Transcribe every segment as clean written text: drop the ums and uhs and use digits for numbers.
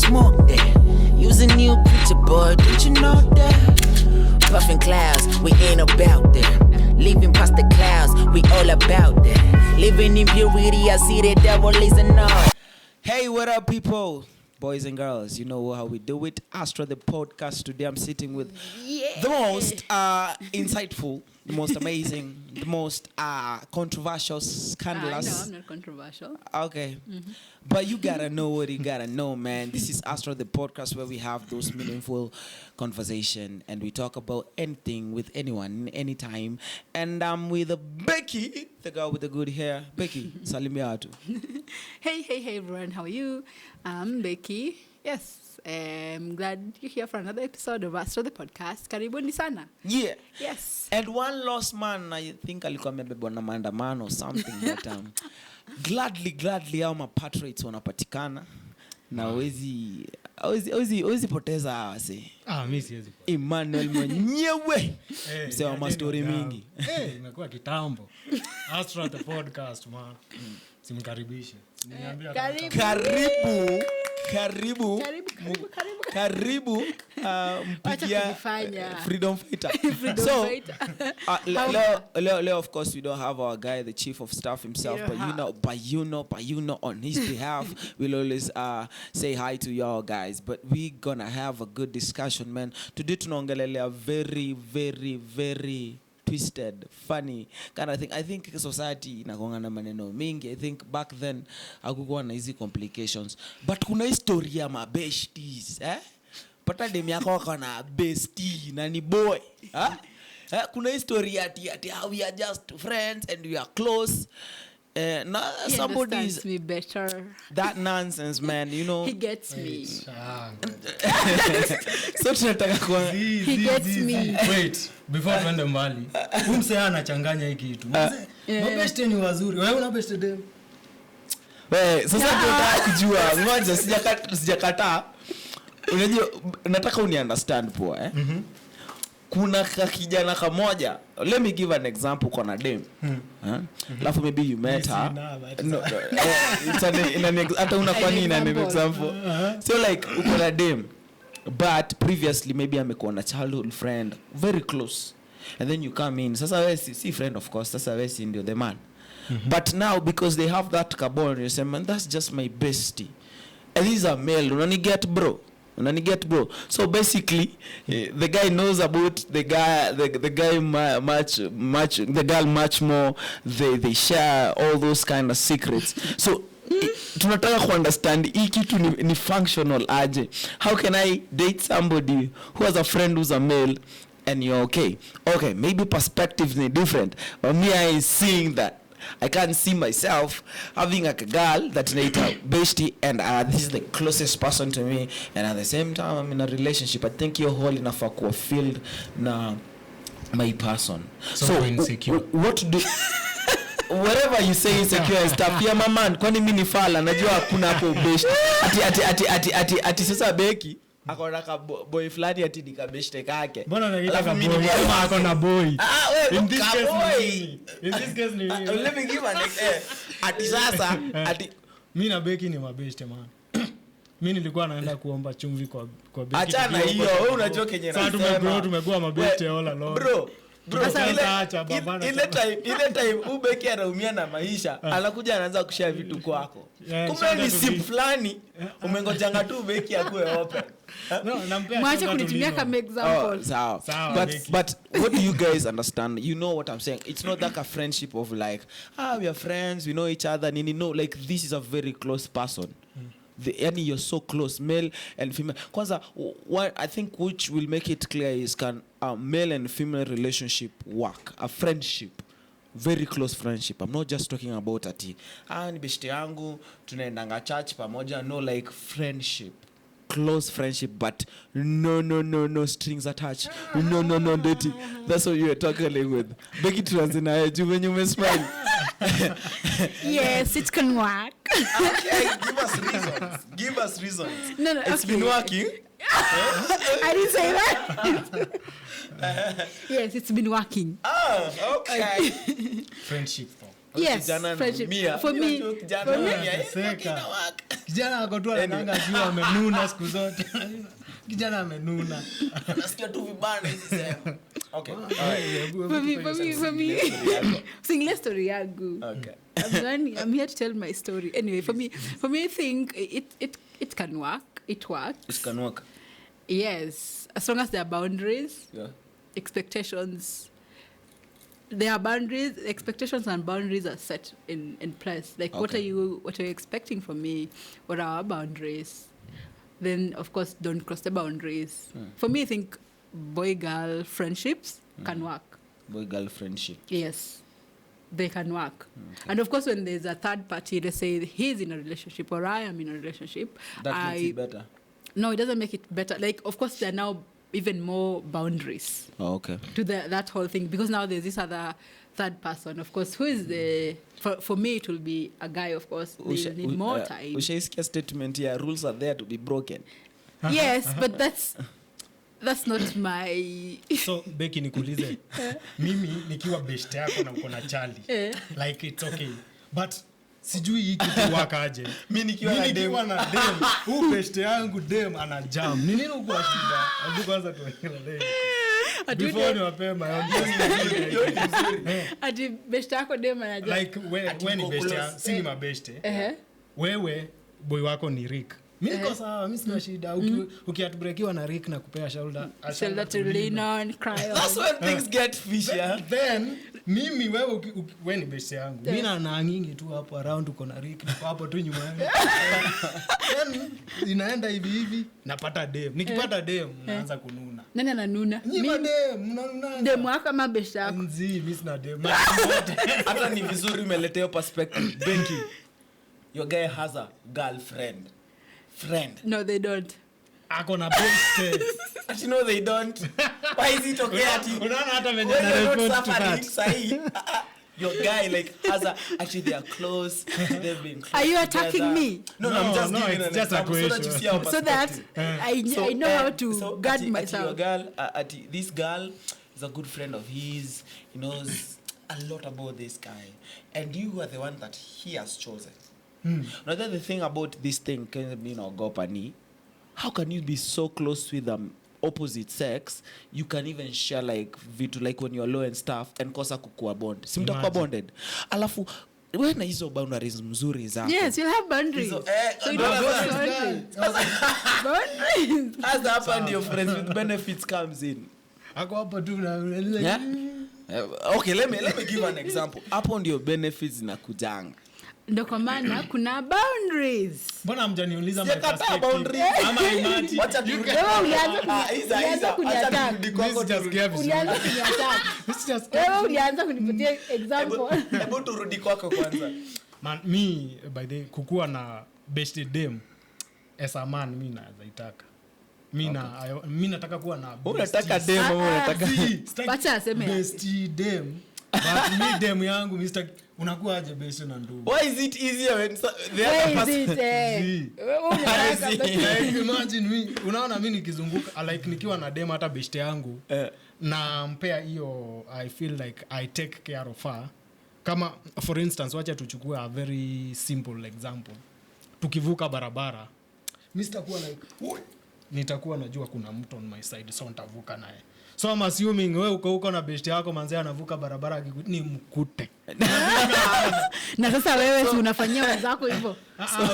smoke that. Use a new creature, boy, don't you know that? Puffin' clouds, we ain't about that. Living past the clouds, we all about that. Living in purity, I see the devil is a no. Hey, what up, people? Boys and girls, you know how we do it. Astro the podcast. Today I'm sitting with the most insightful, the most amazing, the most controversial, scandalous. No, I'm not controversial. Okay. Mm-hmm. But you gotta know what you gotta know, man. This is Astro the podcast where we have those meaningful conversation and we talk about anything with anyone, anytime. And I'm with Becky, the girl with the good hair. Becky, salimiatu. Hey, everyone. How are you? I'm Becky. Yes, I'm glad you're here for another episode of Astro the podcast. Karibuni sana. Yeah. Yes. And one lost man, I think alikuwa amebebwa na maandamano or something. But gladly our patriots wanapatikana. Na wezi poteza wase. Mimi siwezi. Emmanuel mwenyewe. Msewa mastori mingi. Imekuwa kitambo. Astro the podcast man. Simkaribishe. Karibu mpigia freedom fighter. So leo, of course we don't have our guy, the chief of staff himself, but you know on his behalf we'll always say hi to y'all guys. But we gonna have a good discussion, man. Today tunaongelelea very twisted, funny kind of thing. I think society inakongana maneno mingi. I think back then hakukuwa na hizi complications. But kuna historia ma besties, Pata dem yako kana bestie na ni boy, kuna historia ati how we are just friends and we are close. Somebody is me better. That nonsense, man, you know. He gets me. So tunataka kwa he gets me. Wait, before tuende mbali. Umse anachanganya hiki kitu. Mabeste ni wazuri. Wewe una beste dem? Wewe sasa tunataka kujua. Ngoja sijakataa. Unajua nataka uni understand poa, Kuna kijana kamoja. Let me give an example kwa dem. Alafu maybe you met her. No, hata unakuwa nini an example. So like uko na dem, but previously maybe amekuwa na childhood friend, very close. And then you come in. Sasa wewe si friend, of course. Sasa wewe si ndio the man. But now because they have that carbon, you say, man, that's just my bestie. And he's a male. Unani get bro. So basically, the guy knows about the guy much the girl much more. They share all those kind of secrets. So tunataka ku understand hii kitu ni functional aje. How can I date somebody who has a friend who's a male and you're okay? Okay, maybe perspectives are different, but me I ain't seeing that. I can't see myself having like a girl that's naita bestie and this is the closest person to me, and at the same time I'm in a relationship. I think you're whole enough for field na my person. So insecure. What to do? Whatever you say insecure and stuff. Yeah, my man, kwani mimi ni fala najua hakuna hapo bestie. Ati sasa Becky akona ka boy flani ati nikabeshte kake. Mbona unaita ka boy? Akona boy. In this case ni let me give an ati sasa ati mimi na Becky ni mabeshte man. Mimi nilikuwa naenda kuomba chumvi kwa Becky. Achana hiyo, wewe unajua kenye nasema. Sasa tumekuwa mabeshte all along. Bro, ile time Becky anaumia na maisha, anakuja anaanza kushare vitu kwako. Kumbe ni si fulani, umengojanga tu Becky akue open. No, nampea. Mwache kunitumia kama example. But what do you guys understand? You know what I'm saying? It's not like a friendship of like, we are friends, we know each other. No, like this is a very close person. You're so close, male and female. Kwanza, what I think which will make it clear is can a male and female relationship work? A friendship, very close friendship. I'm not just talking about ati ni beshte yangu tunaendanga church pamoja. No, like friendship, close friendship, but no strings attached. No dating. That's what you were talking with. Becky Transina, when you smile. Yes, it can work. Okay, give us reasons. No, it's been working. I didn't say that. Yes, it's been working. Oh, okay. Friendship. Yes, Kijana friendship. anaumia. For me- Unajua kijana for me- anaumia, Seka. kinawaka. Kijana ako tu anakanga juu amenuna siku zote. Kijana amenuna. Nasikia tu vibana hizi sema. Okay. For me, single story yangu. Okay. I'm here to tell my story. Anyway, for me, I think it can work. It works. It can work. Yes, as long as there are boundaries, Yeah. expectations. There are boundaries, expectations and boundaries are set in place. Like, what Okay. are you expecting from me? What are our boundaries? Then, of course, don't cross the boundaries. For me, I think boy-girl friendships can work. Boy-girl friendship. Yes, they can work. And of course, when there's a third party, let's say he's in a relationship or I am in a relationship, That makes it better. No, it doesn't make it better. Like, of course, there are now even more boundaries Oh, okay. to that whole thing, because now there's this other third person, of course, who is the for me it will be a guy, of course. They need more time. Ushaisikia statement here, rules are there to be broken. Yes, but that's not my So Becky, nikuulize, mimi nikiwa best yako na uko na Charlie, like it's okay, but sijui hii kitu wakaje. Mimi nikiwa na dem. Huu best yangu dem ana jam. Ni nini uko shida? Hebu kwanza tuelewe. Before ni mapema. ati best yako dem anajua. Like when ni best yangu, si ni mabeste. Wewe boy wako ni Rick. Mimi niko sawa, mimi sina shida. Ukiatbreakiwa na Rick na kupea shoulder to lean on, cry on. That's when things get fishy. Then mimi wewe ni best yangu. Mimi na ngingi tu hapo around uko na Rick, niko hapo tu nyuma yangu. Then inaenda hivi napata dem. Nikipata dem naanza kununa. Nani ananuna? Nyima dem, mnanuna. Dem wako ama best yako? Nzi, mimi sina dem. Hata ni vizuri umeletea perspective. Becky, your guy has a girlfriend. Friend. No, they don't. Ako na best. But you know they don't. Why is it okay at you? Unaona hata venye When na you're report not to suffering, that. sahi, your guy like has a actually they are close. They've been close Are you attacking together. me? No, I'm just No, giving it's an just a example so that you question. see our So that perspective. I know how to guard Ati myself. your girl, this girl is a good friend of his. He knows a lot about this guy, and you are the one that he has chosen. Now the thing about this thing, gopani, how can you be so close with opposite sex? You can even share like vitu like when you're low and stuff and kosa kukua bond. Si mtakuwa bonded. Alafu wewe na hizo boundaries mzuri zako. Yes, you'll have boundaries. So, you don't have boundaries. As happened, your friends with benefits comes in. Ako hapo tu na Yeah? Okay, let me give an example. Hapo ndio benefits na kujanga. Ndio kwa maana kuna boundaries. Mbona mjaniuliza my Sikataa perspective? boundaries. Ama imati. Wacha Wewe ulianza kuniattack. Ulianza kuniattack. Wewe ulianza kunipatia example. Hebu turudi kwako kwanza. Man, me by the kukua na best dem as a man mimi nazaitaka. Mimi nataka kuwa na Unataka dem au unataka Wacha aseme. best dem. But me dem yangu Mr. unakuwa aje best na ndugu. Why is it easier when the Where other is person it? Wewe unataka Like, imagine me, unaona mimi nikizunguka like nikiwa na dem hata best yangu na mpea hiyo I feel like I take care of her. Kama for instance wacha tuchukue a very simple example. Tukivuka barabara mimi sitakuwa like nitakuwa najua kuna mtu on my side so nitavuka naye. So I'm assuming wewe uko na best yako manzi anavuka barabara ni mkute. Na sasa wewe si unafanyia wenzako hivyo?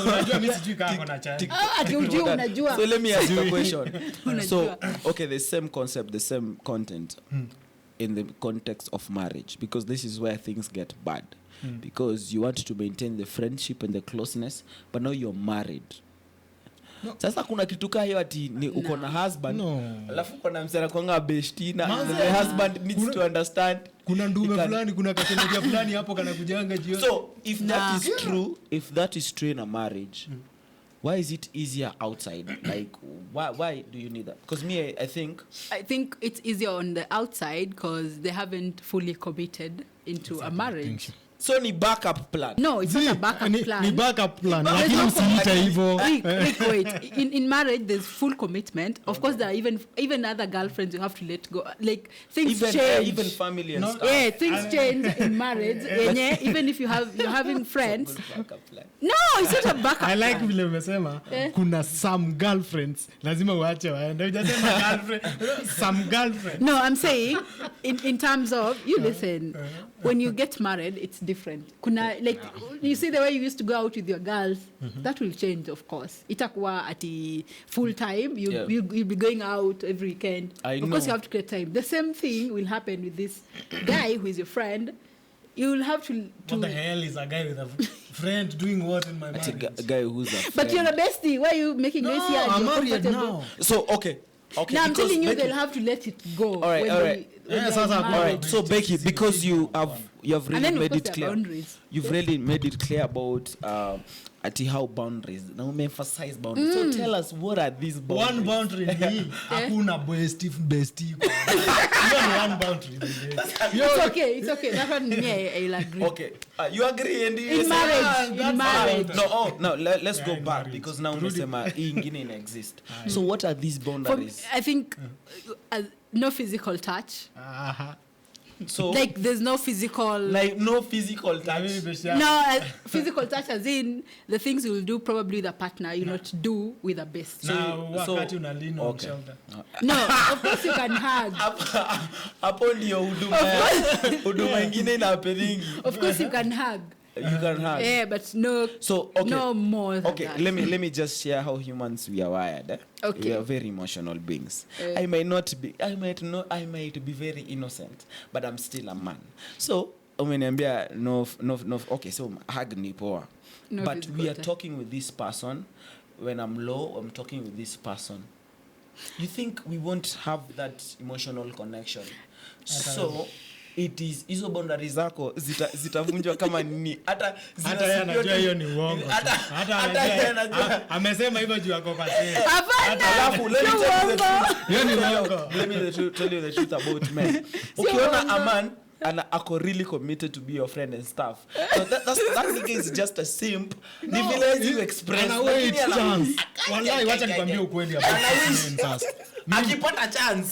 Unajua mimi sijui kama kuna chance. Ati unajua. So let me ask you a question. Unajua. So, okay, the same concept, the same content in the context of marriage, because this is where things get bad. Because you want to maintain the friendship and the closeness, but now you're married. No. Sasa kuna kitu kaa hiyo ati ni uko na husband. Alafu uko na msera kwanga bestie na the husband needs to understand. Kuna ndume fulani, kuna kakemeja fulani hapo kana kujanga jioni. So, if that is true in a marriage, why is it easier outside? Like, why do you need that? Because me, I think it's easier on the outside because they haven't fully committed into a marriage. So ni backup plan. No, it's not a backup plan. Ni backup plan. There's Lakini no usiite hivyo. Rick, wait. In marriage, there's full commitment. Of course, there are even other girlfriends you have to let go. Like things change. Even family and stuff. Yeah, things change in marriage. Even if you're having friends. No, it's not a backup. I like vile umesema kuna some girlfriends lazima uache waende. Hujasema girlfriend. Some girlfriends. No, I'm saying in terms of you listen. When you get married, it's different. Kuna like you see the way you used to go out with your girls, that will change, of course. Itakuwa at full time. You'll be going out every weekend. Of course, you have to create time. The same thing will happen with this guy who is your friend. You will have to. What the hell is a guy with a friend doing what in my marriage? A guy who's a friend. But you're a bestie. Why are you making this here? I'm married now. So okay. Now I'm telling you, they'll have to let it go. All right. All right. So Becky, because you have really made it clear. Boundaries. You've really made it clear about how boundaries. Now we emphasize boundaries. So tell us, what are these boundaries? One boundary ni hakuna bestie. Even one boundary. It's okay. That one, yeah, I'll agree. Okay. You agree and you In marriage. No, let's go back because now umesema hii ingine ina exist. So what are these boundaries? I think no physical touch. So like there's no physical no physical touch. No, physical touch as in the things you will do probably with a partner you not do with a bestie. Wakati unalina on shoulder. No, of course you can hug. Hapo ndio huduma ingine inapelingi. Of course you can hug. You can hug. Yeah, but no. So okay. No more than that. Let me just share how humans we are wired. Okay. We are very emotional beings. I might be very innocent, but I'm still a man. So umeniambia no. Okay, so hug ni poa. No, but we are talking with this person. When I'm low, I'm talking with this person. You think we won't have that emotional connection? So it is hizo boundaries zako zitavunjwa kama nini hata anajua hiyo ni uongo hata anajua amesema hivyo juu yako kwa sasa alafu let me tell you the truth about men. Ukiona a man ako really committed to be your friend and stuff, so that nigga is just a simp. Ni vile you express wallahi wacha nikwambie ukweli hapa sasa akipata chance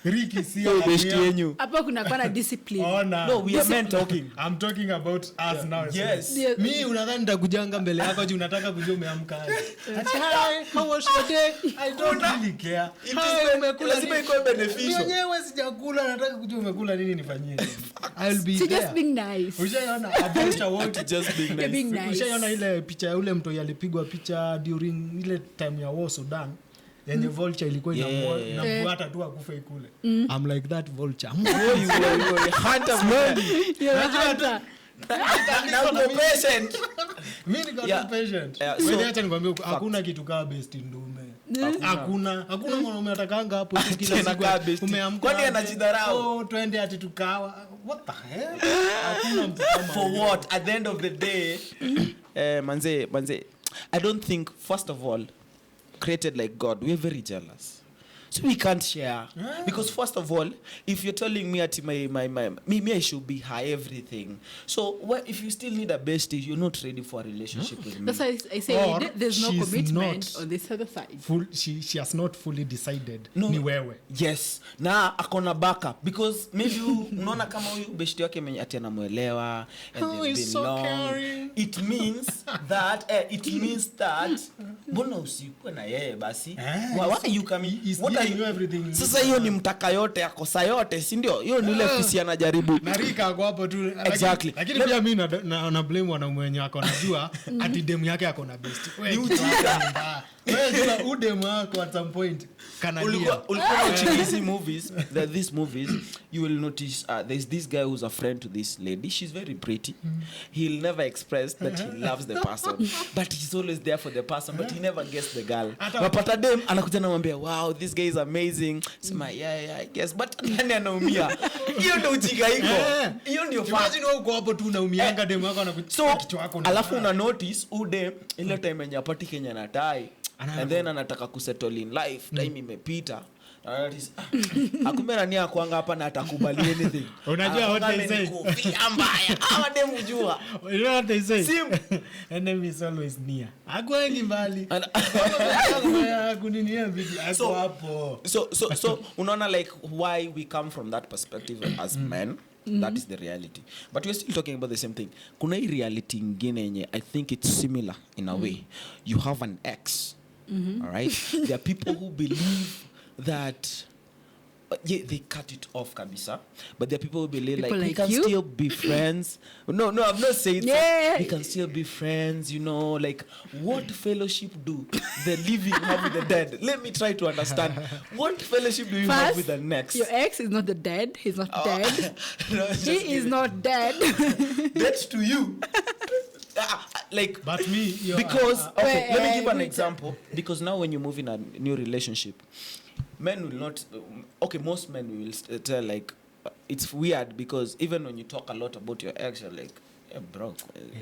Ricky sio bestie yenyu hapo kuna kwa discipline. No, we are men talking. I'm talking about us now. Yes. Mimi unadhani nitakujanga mbele yako juu unataka kujua umeamka aje. How was your day? I don't really care. Umekula lazima iko beneficial. Mwenyewe sijakula nataka kujua umekula nini nifanyie. I'll be there. Just being nice. Ushaona about what just being nice. Ushaona ile picha ya ule mtu alipigwa picha during ile time ya war Sudan. Yenye vulture ilikuwa inafuata tu akufe ikule. I'm like that vulture. You hunter slowly. You're a hunter. Now the patient. Mimi niko patient. Wewe acha nikwambie hakuna kitu kama best ndume. Hakuna mwanaume atakanga hapo kila siku umeamka. Kwani anajidharau? Oh, twende ati tukawa. What the hell? Hakuna mtu kama for what at the end of the day manze I don't think first of all created like God, we're very jealous. So we can't share. Because first of all, if you're telling me at me I should be high everything. So if you still need a bestie, you're not ready for a relationship with me. That's why I say there's no commitment on this other side. She has not fully decided. No, ni wewe. Yes. Na akona backup because maybe unaona kama huyu bestie yake mwenye ati anamuelewa and they've been so long. caring. It means that mbona usikue na yeye basi? Why you coming? Sasa hiyo ni mtaka yote akosa yote, si ndio? Hiyo ni ile fisi anajaribu. Narika ako hapo tu. Exactly. Lakini pia mimi na blame wanaume wenye wako najua ati demu yake ako na best. Wewe jua udemu wako at some point kanalia. Ulikuwa watching these movies, you will notice there's this guy who's a friend to this lady. She's very pretty. He'll never express that he loves the person, but he's always there for the person, but he never gets the girl. Wapata dem anakuja na mwambia, wow, this guy is amazing. Sema yeah, I guess, but nani anaumia? Hiyo ndio ujinga iko. Hiyo ndio fact. Imagine wewe uko hapo tu unaumianga demu wako anakuchukua kichwa chako. Alafu una notice udem ile time yenye apati Kenya na tai and then anataka kusettle in life, time imepita, Akumbe nani akwanga hapa na atakubali anything. Unajua what they say? Kofia mbaya. Hawa demu jua. You know what they say? Sim. Enemy is always near. Akwengi mbali. Kuninia vipi ako hapo. So unaona like why we come from that perspective as men. That is the reality. But we're still talking about the same thing. Kuna hii reality ingine yenye I think it's similar in a way. You have an ex. All right? There are people who believe that they cut it off kabisa, but there are people who believe people like we can you? still be friends. No, I've not said Yeah. we can still be friends, you know, like what fellowship do the living have with the dead? Let me try to understand. What fellowship do you have with the next? Your ex is not the dead. He's not dead. No, He is not dead. dead to you. Like, But me, because okay, let me give an wait. example. Because now when you move in a new relationship, men will not. Okay, most men will tell like it's weird because even when you talk a lot about your ex, you're like, hey, bro,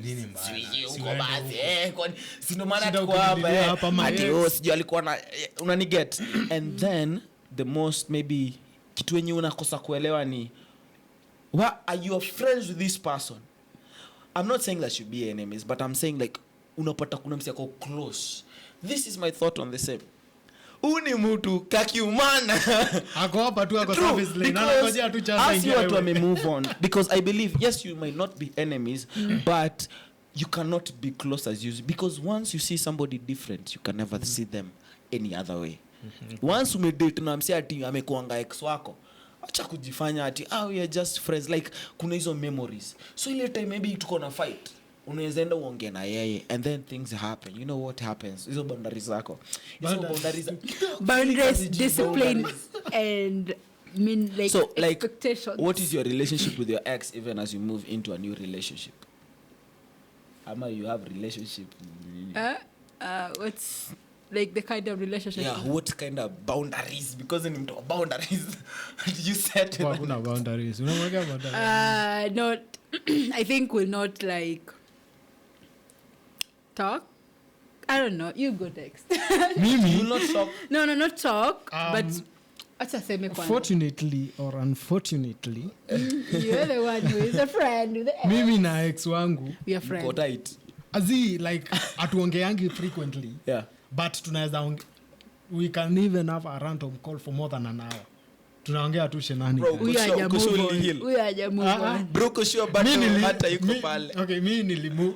nini mbaya? sijui uko Siwende basi, huko. sino maana Shida tuko hapa ukimlilia hapa ma ati ex. sijui alikuwa na unaniget. And then the most maybe kitu yenye unakosa kuelewa ni why are you friends with this person? I'm not saying that you be enemies, but I'm saying like unapata kuna msi yako close. This is my thought on the same. Uni mtu kakiumana. Ako hapa tu ako True, service lane. because Anangojea tu chance as you ingie are to wewe. move on, because I believe yes you might not be enemies, but you cannot be close as you, because once you see somebody different, you can never see them any other way. Once umedate na msi ati amekuanga ex wako, acha kujifanya ati we are just friends, like kuna hizo memories. So ile time maybe tuko na fight, unaweza enda uongee na yeye and then things happen. You know what happens? Hizo boundaries zako. Hizo Boundaries, discipline, and like so like expectations. what is your relationship with your ex even as you move into a new relationship? Ama you have relationship? What's like the kind of relationship? Yeah, what kind of boundaries? Because in boundaries you set Kwa kuna boundaries. Unamweka boundaries. Not I think we'll not like talk. I don't know. You go next. you will not talk. No, not talk. But acha seme kwanza. Fortunately or unfortunately, You're the one who is a friend with the ex. mimi na ex wangu We are Go friends. tight. azi like atuongeangi frequently, Yeah. but tunaweza we can even have a random call for more than an hour. Tunaongea tu shenani. Bro, Huyu haja Uko move surely on. heal. Huyu haja move on. Bro, kusho bado hata yuko pale. Okay, mi nilimu.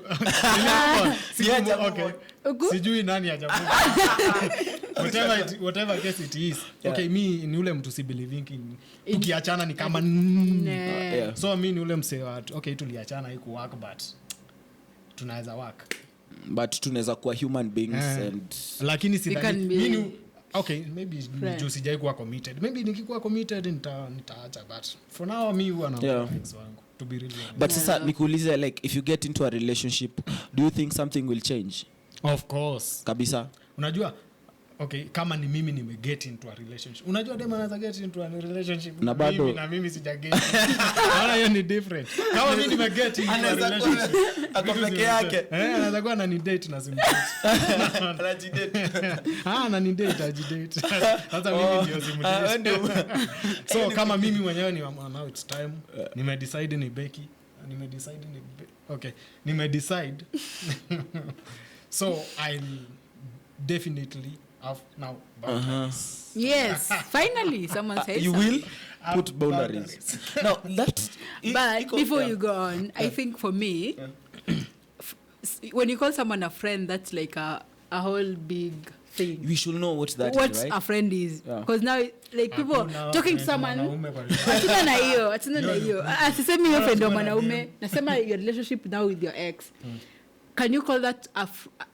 Si haja move Okay. on. Uko? Sijui nani hajamu. Whatever case it is. Yeah. Okay, mi ni ule mtu si believing tukiachana ni kama Yeah. so mi ni ule msee wa okay tuliachana haiku work but tunaweza work. But tunaweza kuwa human beings and Lakini si We can be mimi okay maybe friends. juu sijai kuwa committed. Maybe nikikuwa committed nitaacha but for now mi huwa na Yeah. ex wangu to be really honest. but sasa nikuulize like if you get into a relationship, do you think something will change? Of course. Kabisa. Unajua okay kama ni mimi nimeget into a relationship, unajua dem anaweza get into a relationship Na bado na mimi sijaget. Naona hiyo ni different. Kama mimi nimeget into a relationship ako peke yake. anaweza kuwa anani date na simdate. Anani date ajidate. Sasa mimi ndio simdate. So kama mimi mwenyewe ni now it's time nimedecide ni Becky, nimedecide so I'll definitely have now boundaries. Yes, finally someone said You something. will put boundaries. Now that But before you go on, I think for me, when you call someone a friend, that's like a whole big thing. we should know what that What is, right? a friend is, Yeah. because now like people Hakuna talking to friend someone. mwanaume kwa Achana na hiyo. Sisemi hiyo friend wa mwanaume. Nasema your relationship now with your ex. Can you call that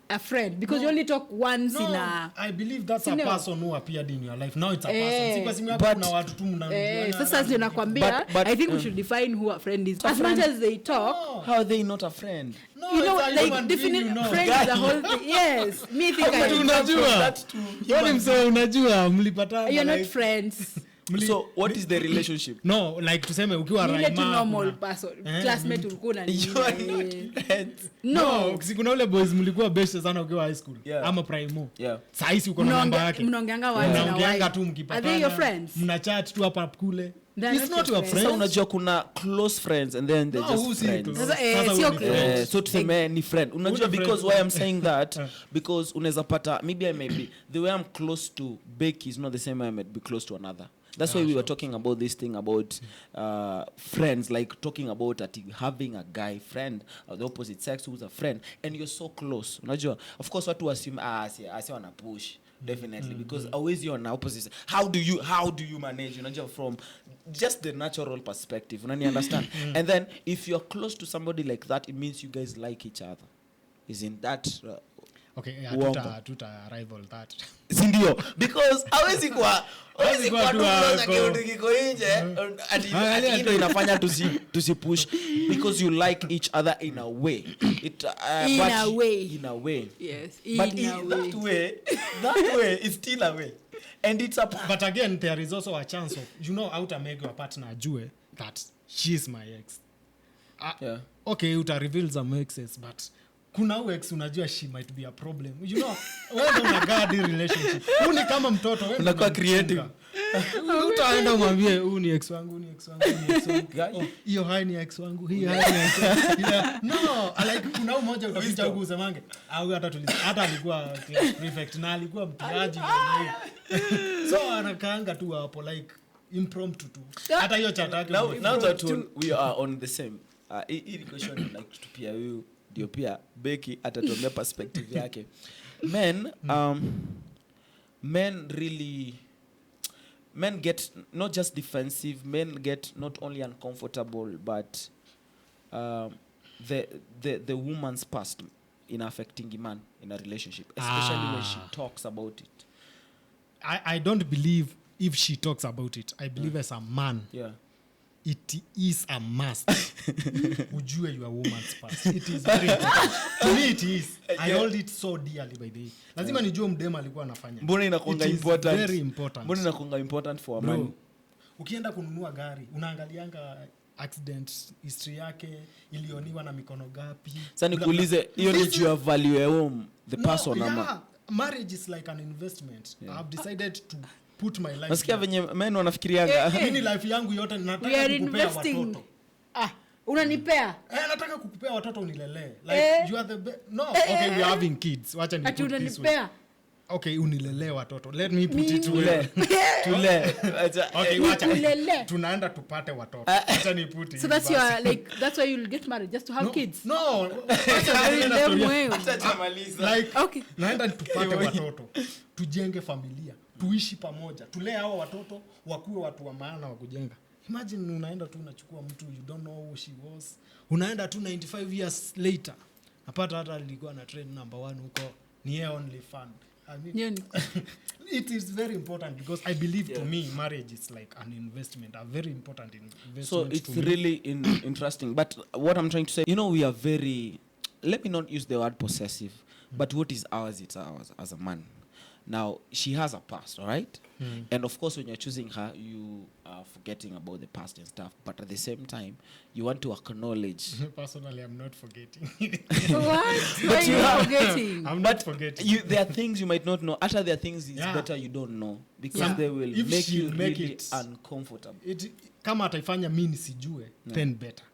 a friend? Because you only talk once in a. I believe that's a Sino. person who appeared in your life. Now it's a person. Si kwa simu yako But- kuna watu tu mnajuana. Sasa ndio nakwambia, But- I think we should define who a friend is. As much as they talk, How are they not a friend? No, you know, it's a like human being, definite you know. friend is a whole thing. Yes, me think But I. unajua. That to Yoni msee unajua mlipatana. You're not like, friends. So what is the relationship? No, like tuseme ukiwa Ni ile tu Raima, normal kuna- person. Classmate ulikuwa na nini? You are not friends. No. si kuna ule boys mlikuwa best sana ukiwa high school Yeah. ama primo. Yeah. Saisi uko na namba yake. Mnaongeanga once in a Mnaongeanga while. tu Are mkipatana. they your friends? Mna chat tu hapa kule. They're It's not not your your friends. friends. Sasa unajua kuna close friends and then they're No, who just si friends. close? Sasa, Sasa sio huyu ni close. friend. So tuseme ni friend unajua Ule because friend. why I'm saying that because unaweza pata maybe I may be the way I'm close to Becky is not the same way I might be close to another. That's why we were talking about this thing about friends, like talking about having a guy friend of the opposite sex who's a friend and you're so close. Unajua, of course watu assume si wana push definitely because always you're on opposite. How do you manage? Unajua, from just the natural perspective. Unani understand? And then if you're close to somebody like that, it means you guys like each other. Isn't that Okay, yeah, Uongo. tuta rival that. sindio? Because hawezi kuwa kuwa tu tuloza ako. kiutu kiko nje ati ndo inafanya tusipush because you like each other in a way. In a way. In a way. Yes, But in a way. that way is still a way. And it's a But again, there is also a chance of, outa make your partner ajue that she's my ex. Yeah. Okay, uta reveal some exes, but kuna u ex unajua she might be a problem. Wewe ndo unaguard hii relationship. Huu ni kama mtoto, wewe ndo Unakuwa unamchunga. creative. Utaenda umwambie huu ni ex wangu, huu ni ex wangu, huu ni ex wangu. Oh, hiyo hai ni ex wangu, hii hai ni ex wangu. Yeah. No, like kuna mmoja utaficha huku usemange, au hata alikuwa class prefect na alikuwa mtiaji. So anakaanga tu hapo like impromptu tu. Hata hiyo chat yake. Now that we are on the same hii question like tutupia huyu ndio pia Becky atatuambia perspective yake. Men get not just defensive, men get not only uncomfortable but the woman's past in affecting a man in a relationship, especially when she talks about it. I don't believe if she talks about it. I believe as a man, Yeah. it is a must. Ujue your woman's past. It is very important. To me it is. I hold it so dearly by the way. Lazima nijue mdema alikuwa anafanya. Mbona inakuanga It is important? very important. Mbona inakuanga important for a Bro, man? ukienda kununua gari, unaangalianga accident history yake, ilioniwa na mikono gapi. Sasa nikuulize, hiyo ni juu ya value ya home the person ama? Yeah. Marriage is like an investment. I've decided to put my life. Nasikia there. venye men wanafikirianga. Mimi life yangu yote We nataka are kukupea investing. watoto. Unanipea? Nataka kukupea watoto unilelee. Like you are the no, okay, we are having kids. Wacha ni Ati put this way. unanipea? Okay, unilelee watoto. Let me put it Tule. well. Tule. Okay, wacha. Nikulele. Tunaenda tupate watoto. Wacha ni put it. So that's basi. that's why you'll get married, just to have kids. No. Very lame way. Like Okay. naenda tupate watoto. Tujenge familia. Tuishi pamoja. Tulee hao watoto wakuwe watu wa maana wa kujenga. Imagine unaenda tu unachukua mtu you don't know who she was. Unaenda tu 95 years later. Napata hata alikuwa na trend number 1 huko. Ni yeye only fun. I mean, Nyoni. it is very important because I believe to me marriage is like an investment, a very important investment. So it's to me. really interesting. But what I'm trying to say, we are very, let me not use the word possessive, but what is ours, it's ours as a man. Now, she has a past, all right? And of course, when you're choosing her, you are forgetting about the past and stuff. But at the same time, you want to acknowledge. Personally, I'm not forgetting. What? Why are you forgetting? I'm not forgetting. There are things you might not know. After there are things it's Yeah. better you don't know. Because Yeah. they will If make she you make really it- uncomfortable. Kama ataifanya mi nisijue, then better.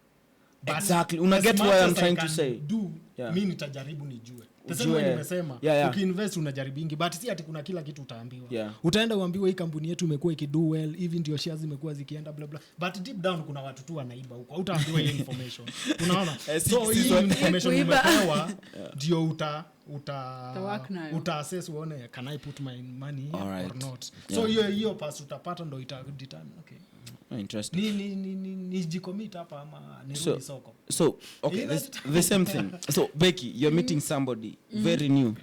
But Exactly. Una as get much what I'm as I trying to can say. do, Yeah. mi nitajaribu nijue. Ujue. Tasema nimesema, Yeah. ukiinvest unajaribingi, but si ati kuna kila kitu utaambiwa. Yeah. Utaenda uambiwe hii kampuni yetu imekuwa ikido well, hivi ndio shares zimekuwa zikienda bla bla. But deep down kuna watu tu wanaiba huko. Utaambiwa hii information. Unaona? So hii information Kuiba. umepewa ndio Work nayo. uta-assess uone can I put my money here or Alright. not. So hiyo pass utapata ndo determine okay. Interesting. Nijicommit hapa ama nirudi soko. So, okay, the same thing. So, Becky, you're meeting somebody very new.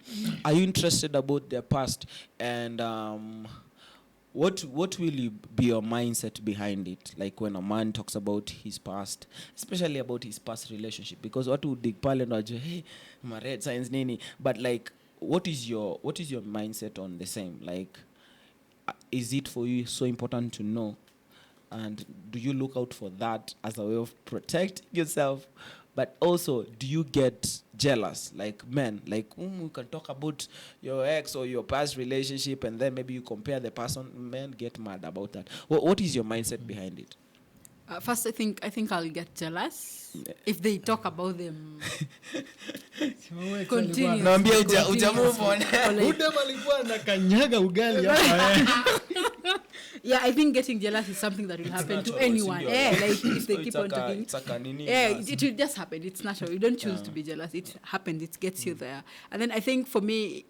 Are you interested about their past? And what will be your mindset behind it? Like when a man talks about his past, especially about his past relationship, because what would dig pale and wajue, hey, my red signs nini. But like, what is your mindset on the same? Like, is it for you so important to know? And do you look out for that as a way of protecting yourself? But also, do you get jealous? Like men, like you can talk about your ex or your past relationship, and then maybe you compare the person. Men get mad about that. What is your mindset behind it? First, I think I'll get jealous if they talk about them. Continue. Naambia uja move on. Udem alikuwa anakanyaga ugali hapa. Yeah, I think getting jealous is something that will happen to anyone. Yeah, like if they keep on talking. It will just happen. It's natural. You don't choose to be jealous. It happens. It gets you there. And then I think for me,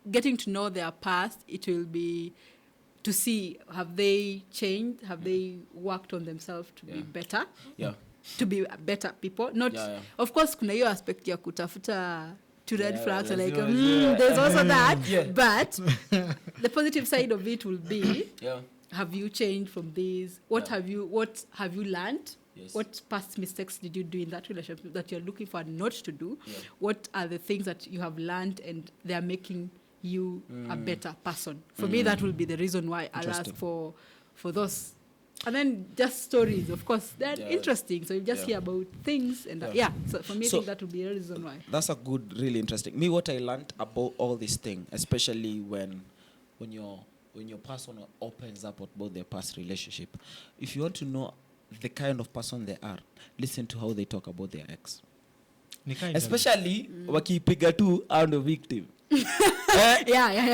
getting to know their past, it will be to see, have they changed? Have they worked on themselves to be better? Yeah. To be better people. Not, of course, kuna hiyo aspect ya kutafuta to red flags, like there's also that. But the positive side of it will be, have you changed from this? What have you learned? Yes. What past mistakes did you do in that relationship that you're looking for not to do? What are the things that you have learned and they are making you a better person? For me, that will be the reason why I'll ask for those. And then just stories, of course, they're interesting. So you just hear about things. And so for me, I think that would be a reason why. That's a good, really interesting. Me, what I learned about all this thing, especially when your person opens up about their past relationship, if you want to know the kind of person they are, listen to how they talk about their ex. Especially wakipiga tu out the victim.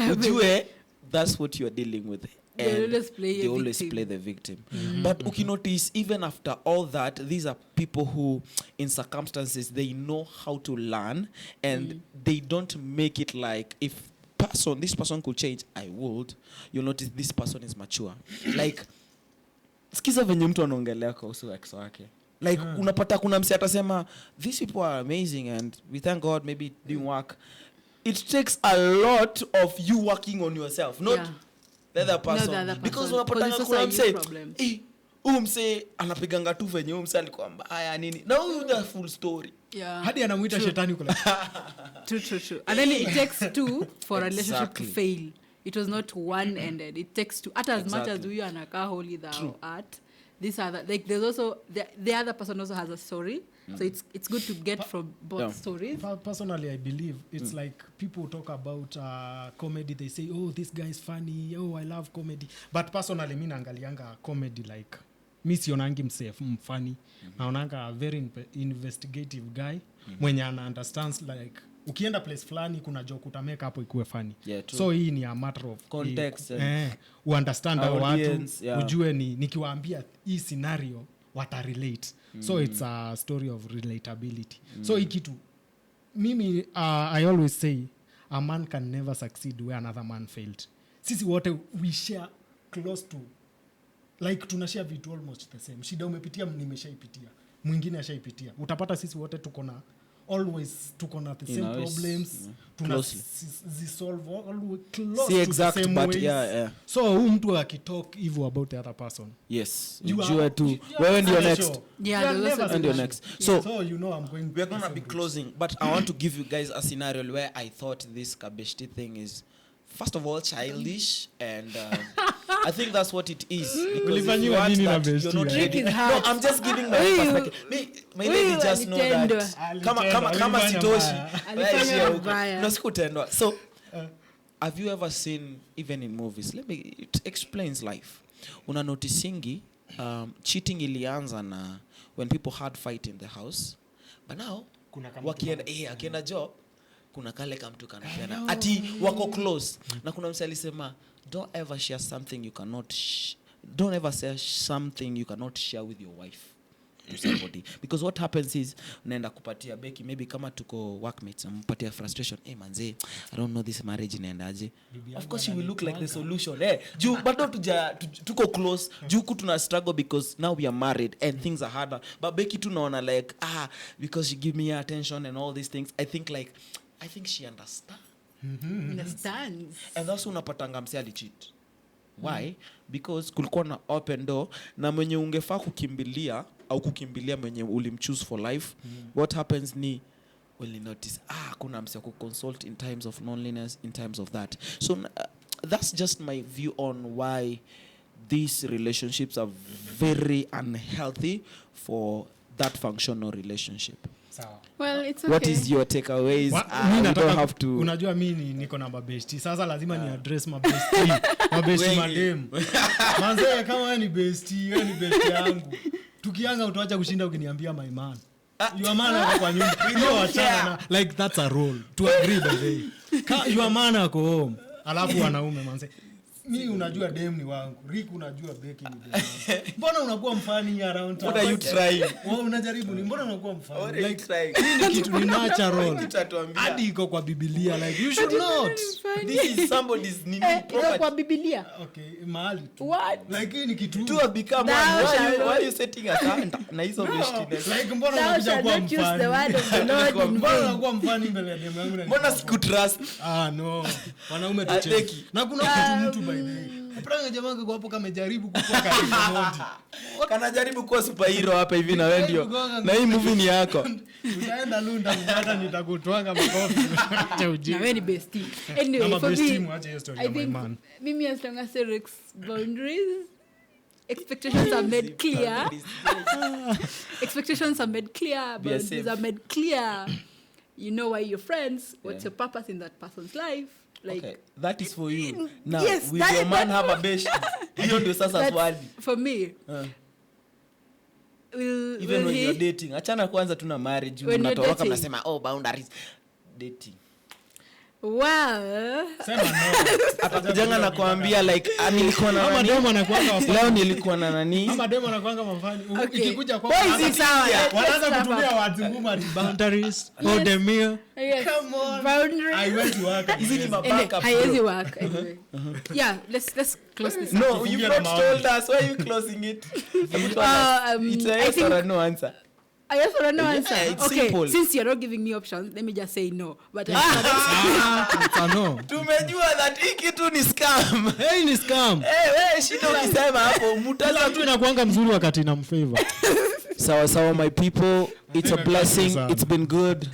Ujue, that's what you're dealing with. They always play the victim. But notice, even after all that, these are people who, in circumstances, they know how to learn, and they don't make it like, if this person could change, I would. You'll notice this person is mature. Like, skiza venye mtu anaongelea kuhusu ex wake. Like, unapata kuna msi atasema, these people are amazing and we thank God maybe it didn't work. It takes a lot of you working on yourself, not the other person. Because unapata kuna mse, mse anapiganga tu venye mse alikuwa mbaya nini. Na huyu the full story. Hadi anamuita shetani kula. True. And then it takes two for a relationship to fail. It was not one-ended. It takes two. As much as we anakaa holy thou art, these are like there's also the other person also has a story. So it's good to get from both stories. Personally, I believe it's like people talk about comedy. They say, "Oh, this guy is funny. Oh, I love comedy." But personally, mi naangalianga comedy like mi sionangi msef funny. Naonanga a very investigative guy mwenye ana understands like ukienda place fulani kuna joke utameka hapo ikuwe funny. So hii ni a matter of context. You understand how watu ujue nikiwaambia hii scenario wata relate. So it's a story of relatability. So hii kitu mimi I always say a man can never succeed where another man failed. Sisi wote we share close to like tunashare vitu almost the same. Shida umepitia nimeshaipitia. Mwingine ashaipitia. Utapata sisi wote tuko na the same problems. Zisolve always close to the same ways. So mtu akitalk evil about the other person. Yes. Ujue tu. Wewe ndio next. Ndio next. So you know I'm going. We're going to be closing, but I want to give you guys a scenario where I thought this kabeshti thing is, first of all, childish, and I think that's what it is. Because if you watch that, you're not ready. No, I'm just giving my perspective. My lady just know that. Kama sitoshi. No, sikutendwa. So, have you ever seen, even in movies, it explains life. Una noticingi, cheating ilianza na when people had fight in the house. But now, akienda job, kuna kale kamtu kanapena ati wako close na kuna msali sema don't ever share something you cannot share with your wife to somebody, because what happens is naenda kupatia Becky, maybe kama tuko workmates ampatia frustration, manze I don't know this marriage inaendaje. Of course she will look like the solution juu bado tuko close juu tuna struggle because now we are married and things are harder, but Becky tunaona like because she give me attention and all these things. I think she understands. Understands. And that's unapatanga mse alicheat. Why? Because kulikuwa na open door na mwenye ungefaa kukimbilia au kukimbilia mwenye ulimchoose for life. What happens ni will notice kuna mse ku consult in times of loneliness, in times of that. So that's just my view on why these relationships are very unhealthy for that functional relationship. Sawa. Well, it's okay. What is your takeaways? Mi We don't have nataka to. unajua mi niko na mabesti sasa lazima ni address mabesti madem manze kama wewe ni besti yangu tukianga utawacha kushinda ukiniambia my man your man ako kwa nyumba hiyo wachana na like that's a rule to agree by the way your man ako home alafu wanaume manze mi unajua dem ni wangu Rick unajua Becky ni dem wangu. Mbona unakuwa mfani around What are you trying? wewe unajaribu ni mbona unakuwa mfani What are you like trying? hii ni kitu ni natural Utatuambia. hadi iko kwa Biblia like you should not This is somebody's need Kwa property. Biblia. okay mahali tu What? like hii ni kitu To become Thou one. shalt Why are you setting a standard? Na hizo bestiness. like mbona Thou unakuja shalt kuwa not use the mfani word of the Lord in mbona vain. unakuwa mfani mbele ya dem yangu na Mbona sikutrust? no wanaume Ateki. tucheki na kuna kitu mtu by the way Pranga jamaa kwa hapo kama jaribu kukua karibu moja Kanajaribu kuwa superhero hapa hivi na wewe ndio. Na hii movie ni yako. utaenda Lunda hata nitakutwanga makofi acha Na ujinga wewe ni bestie. Anyway, Ama for bestie me, muache hiyo story I ya my think man. mimi as long as there is boundaries, expectations are made clear. Expectations are made clear. Be Boundaries safe. are made clear. You know why you're friends. What's your purpose in that person's life? Like Okay, that is for you. Now, Yes, will that your is man what- have a best? Hiyo ndio sasa that's swali. for me. Even Will when you're he? dating, achana kwanza tuna marriage, When you're mnatoroka dating. mnasema boundaries. Dating. Well, sema no Atakujanga na kuambia like nilikuwa na ama nani? demo anakuanga wafani Leo nilikuwa na nani? ama demo anakuanga mafani Okay. ikikuja kwa Boys is sawa. Let's wanaanza wrap kutumia up. words ngumu ati boundaries or the mere Yes. come on Boundaries. I went to work Hizi ni Anyway, mabackup. haiwezi work anyway. Yeah, let's close this. No, up. you've Tufungie not na maoni. told us. Why are you closing it? It's a I yes think- or a no answer. I just want to know Yeah, answer. it's Okay, simple. since you're not giving me options, let me just say no. But it's a no Tumejua that hii kitu ni scam. hey ni scam Wewe shida ukisema hapo mtaza sasa tu inakuanga mzuri wakati ina mfavor sawa my people, it's a blessing. sana. It's been good.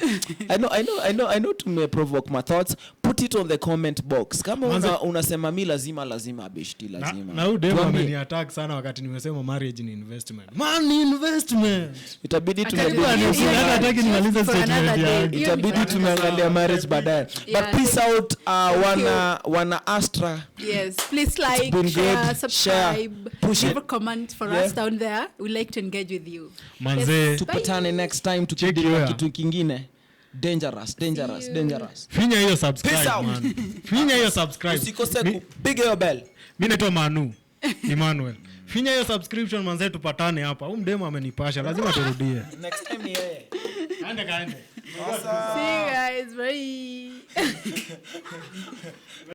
I know to me provoke my thoughts. Put it on the comment box. Kama unasema mi lazima beshti lazima. na huyu demo Tuambie. ameni attack sana wakati nimesema marriage ni investment man ni investment Itabidi hataki nimalize For statement another day. yangu Hiyo ni itabidi for tumeangalia marriage baadaye. Yeah, But peace out Thank you. wana Astra. Yes, please like, been share, good. subscribe, Push leave it. a comment for Yeah. us down there. We like to engage with you. Manze. Yes, Tupatane next time Check tukidili you na out. kitu kingine. Dangerous. finya hiyo subscribe Peace out. man finya hiyo subscribe Usikose kupiga hiyo bell. mimi naitwa Manu Emmanuel finya hiyo subscription manze tupatane hapa huyu mdemo amenipasha lazima turudie Next time ni yeye. kaende See you guys. Bye.